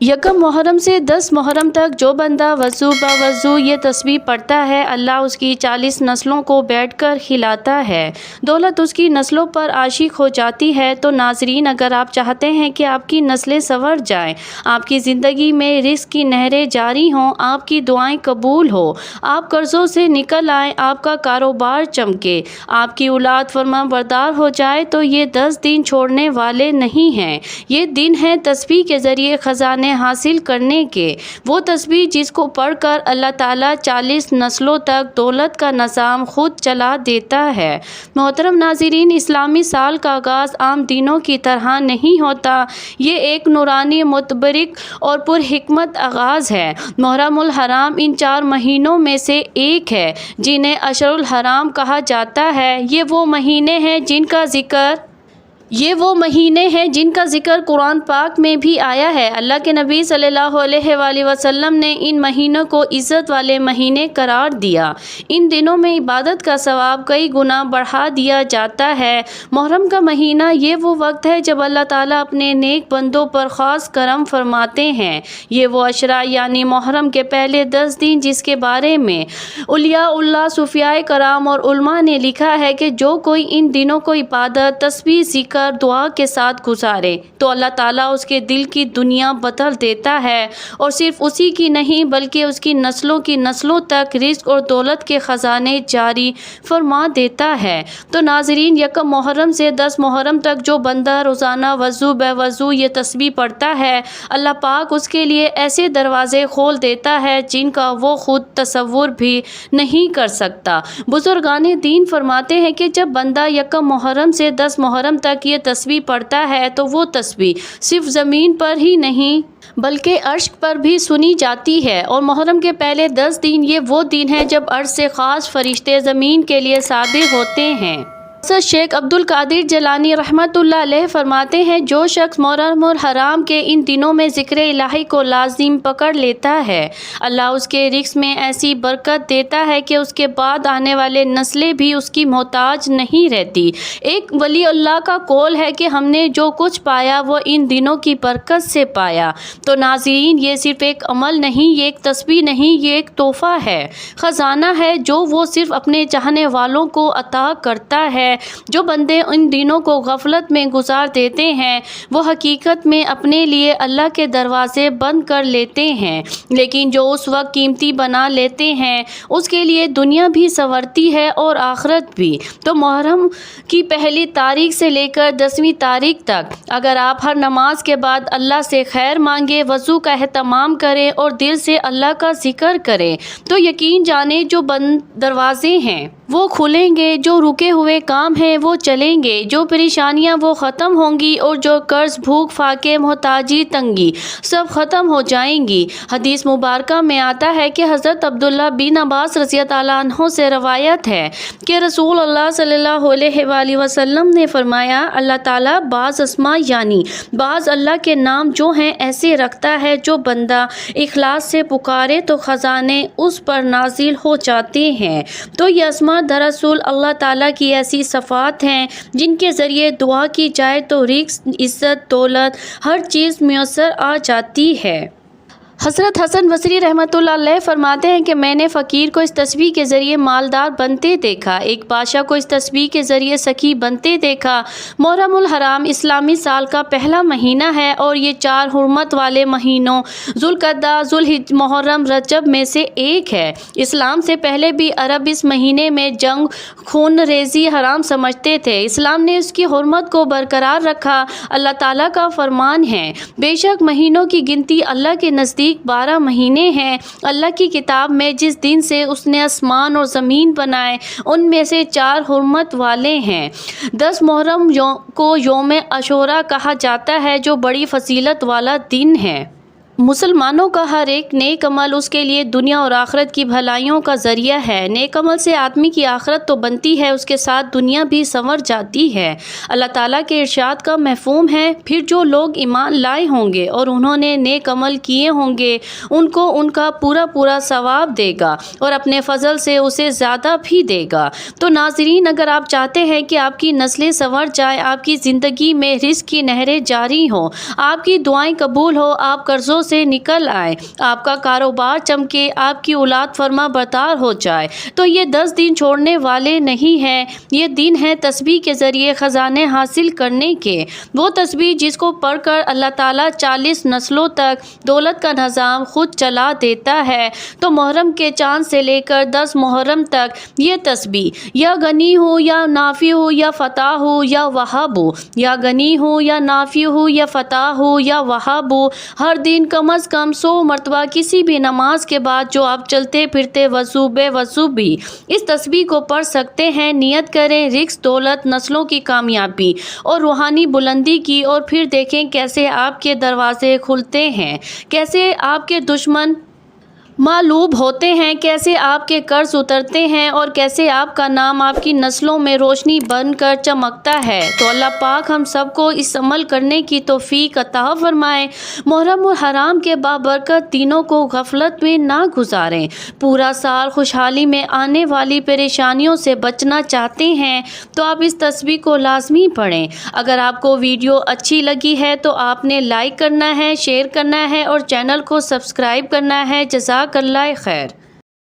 یکم محرم سے 10 محرم تک جو بندہ وضو بوضو یہ تسبیح پڑھتا ہے، اللہ اس کی 40 نسلوں کو بیٹھ کر کھلاتا ہے، دولت اس کی نسلوں پر عاشق ہو جاتی ہے۔ تو ناظرین، اگر آپ چاہتے ہیں کہ آپ کی نسلیں سنور جائیں، آپ کی زندگی میں رزق کی نہریں جاری ہوں، آپ کی دعائیں قبول ہو، آپ قرضوں سے نکل آئیں، آپ کا کاروبار چمکے، آپ کی اولاد فرما بردار ہو جائے، تو یہ 10 دن چھوڑنے والے نہیں ہیں۔ یہ دن ہیں تسبیح کے ذریعے خزانے حاصل کرنے کے، وہ تسبیح جس کو پڑھ کر اللہ تعالیٰ 40 نسلوں تک دولت کا نظام خود چلا دیتا ہے۔ محترم ناظرین، اسلامی سال کا آغاز عام دنوں کی طرح نہیں ہوتا، یہ ایک نورانی، متبرک اور پرحکمت آغاز ہے۔ محرم الحرام ان 4 مہینوں میں سے ایک ہے جنہیں اشہر الحرام کہا جاتا ہے۔ یہ وہ مہینے ہیں جن کا ذکر قرآن پاک میں بھی آیا ہے۔ اللہ کے نبی صلی اللہ علیہ وآلہ وسلم نے ان مہینوں کو عزت والے مہینے قرار دیا۔ ان دنوں میں عبادت کا ثواب کئی گنا بڑھا دیا جاتا ہے۔ محرم کا مہینہ یہ وہ وقت ہے جب اللہ تعالیٰ اپنے نیک بندوں پر خاص کرم فرماتے ہیں۔ یہ وہ عشرہ یعنی محرم کے پہلے 10 دن جس کے بارے میں اولیاء اللہ، صوفیاء کرام اور علماء نے لکھا ہے کہ جو کوئی ان دنوں کو عبادت، تسبیح، ذکر، دعا کے ساتھ گزارے تو اللہ تعالیٰ اس کے دل کی دنیا بدل دیتا ہے، اور صرف اسی کی نہیں بلکہ اس کی نسلوں کی نسلوں تک رزق اور دولت کے خزانے جاری فرما دیتا ہے۔ تو ناظرین، یکم محرم سے 10 محرم تک جو بندہ روزانہ وضو بے وضو یہ تسبیح پڑھتا ہے، اللہ پاک اس کے لیے ایسے دروازے کھول دیتا ہے جن کا وہ خود تصور بھی نہیں کر سکتا۔ بزرگان دین فرماتے ہیں کہ جب بندہ یکم محرم سے 10 محرم تک یہ تسبیح پڑھتا ہے تو وہ تسبیح صرف زمین پر ہی نہیں بلکہ عرش پر بھی سنی جاتی ہے، اور محرم کے پہلے 10 دن یہ وہ دن ہیں جب عرش سے خاص فرشتے زمین کے لیے صادر ہوتے ہیں۔ شیخ عبد القادر جیلانی رحمۃ اللہ علیہ فرماتے ہیں، جو شخص محرم الحرام کے ان دنوں میں ذکر الہی کو لازم پکڑ لیتا ہے، اللہ اس کے رزق میں ایسی برکت دیتا ہے کہ اس کے بعد آنے والے نسلیں بھی اس کی محتاج نہیں رہتی۔ ایک ولی اللہ کا قول ہے کہ ہم نے جو کچھ پایا وہ ان دنوں کی برکت سے پایا۔ تو ناظرین، یہ صرف ایک عمل نہیں، یہ ایک تسبیح نہیں، یہ ایک تحفہ ہے، خزانہ ہے جو وہ صرف اپنے چاہنے والوں کو عطا کرتا ہے۔ جو بندے ان دنوں کو غفلت میں گزار دیتے ہیں وہ حقیقت میں اپنے لیے اللہ کے دروازے بند کر لیتے ہیں، لیکن جو اس وقت قیمتی بنا لیتے ہیں اس کے لیے دنیا بھی سنورتی ہے اور آخرت بھی۔ تو محرم کی پہلی تاریخ سے لے کر 10ویں تاریخ تک اگر آپ ہر نماز کے بعد اللہ سے خیر مانگے، وضو کا اہتمام کریں اور دل سے اللہ کا ذکر کریں تو یقین جانیں جو بند دروازے ہیں وہ کھلیں گے، جو رکے ہوئے کام ہیں وہ چلیں گے، جو پریشانیاں وہ ختم ہوں گی، اور جو قرض، بھوک، فاقے، محتاجی، تنگی سب ختم ہو جائیں گی۔ حدیث مبارکہ میں آتا ہے کہ حضرت عبداللہ بن عباس رضی اللہ عنہ سے روایت ہے کہ رسول اللہ صلی اللہ علیہ وآلہ وسلم نے فرمایا، اللہ تعالیٰ بعض اسماء یعنی بعض اللہ کے نام جو ہیں ایسے رکھتا ہے، جو بندہ اخلاص سے پکارے تو خزانے اس پر نازل ہو جاتے ہیں۔ تو یہ اسماء دراصل اللہ تعالیٰ کی ایسی صفات ہیں جن کے ذریعے دعا کی جائے تو رزق، عزت، دولت ہر چیز میسر آ جاتی ہے۔ حضرت حسن بصری رحمۃ اللہ علیہ فرماتے ہیں کہ میں نے فقیر کو اس تسبیح کے ذریعے مالدار بنتے دیکھا، ایک بادشاہ کو اس تسبیح کے ذریعے سخی بنتے دیکھا۔ محرم الحرام اسلامی سال کا پہلا مہینہ ہے اور یہ 4 حرمت والے مہینوں ذوالقعدہ، ذوالحجہ، محرم، رجب میں سے ایک ہے۔ اسلام سے پہلے بھی عرب اس مہینے میں جنگ، خون ریزی حرام سمجھتے تھے، اسلام نے اس کی حرمت کو برقرار رکھا۔ اللہ تعالیٰ کا فرمان ہے، بے شک مہینوں کی گنتی اللہ کے نزدیک 12 مہینے ہیں۔ اللہ کی کتاب میں جس دن سے اس نے آسمان اور زمین بنائے ان میں سے 4 حرمت والے ہیں۔ 10 محرم کو یوم عاشوراء کہا جاتا ہے جو بڑی فضیلت والا دن ہے۔ مسلمانوں کا ہر ایک نیک عمل اس کے لیے دنیا اور آخرت کی بھلائیوں کا ذریعہ ہے۔ نیک عمل سے آدمی کی آخرت تو بنتی ہے، اس کے ساتھ دنیا بھی سنور جاتی ہے۔ اللہ تعالیٰ کے ارشاد کا مفہوم ہے، پھر جو لوگ ایمان لائے ہوں گے اور انہوں نے نیک عمل کیے ہوں گے ان کو ان کا پورا پورا ثواب دے گا اور اپنے فضل سے اسے زیادہ بھی دے گا۔ تو ناظرین، اگر آپ چاہتے ہیں کہ آپ کی نسلیں سنور جائیں، آپ کی زندگی میں رزق کی نہریں جاری ہوں، آپ کی دعائیں قبول ہو، آپ قرضوں سے نکل آئے، آپ کا کاروبار چمکے، آپ کی اولاد فرما بردار ہو جائے۔ تو یہ 10 دن چھوڑنے والے نہیں ہیں، یہ دن ہے تسبیح کے ذریعے خزانے حاصل کرنے کے۔ وہ تسبیح جس کو پڑھ کر اللہ تعالیٰ 40 نسلوں تک دولت کا نظام خود چلا دیتا ہے۔ تو محرم کے چاند سے لے کر 10 محرم تک یہ تسبیح، یا غنی ہو یا نافع ہو یا فتح ہو یا وہاب ہو، یا غنی ہو یا نافع ہو یا فتح ہو یا وہاب ہو، ہر دن کم از کم 100 مرتبہ کسی بھی نماز کے بعد جو آپ چلتے پھرتے وضو بے وضو بھی اس تسبیح کو پڑھ سکتے ہیں، نیت کریں رزق، دولت، نسلوں کی کامیابی اور روحانی بلندی کی، اور پھر دیکھیں کیسے آپ کے دروازے کھلتے ہیں، کیسے آپ کے دشمن مغلوب ہوتے ہیں، کیسے آپ کے قرض اترتے ہیں، اور کیسے آپ کا نام آپ کی نسلوں میں روشنی بن کر چمکتا ہے۔ تو اللہ پاک ہم سب کو اس عمل کرنے کی توفیق عطا فرمائے۔ محرم الحرام کے بابرکت دنوں کو غفلت میں نہ گزاریں۔ پورا سال خوشحالی میں آنے والی پریشانیوں سے بچنا چاہتے ہیں تو آپ اس تسبیح کو لازمی پڑھیں۔ اگر آپ کو ویڈیو اچھی لگی ہے تو آپ نے لائک کرنا ہے، شیئر کرنا ہے اور چینل کو سبسکرائب کرنا ہے۔ جزاک اللہ خیر۔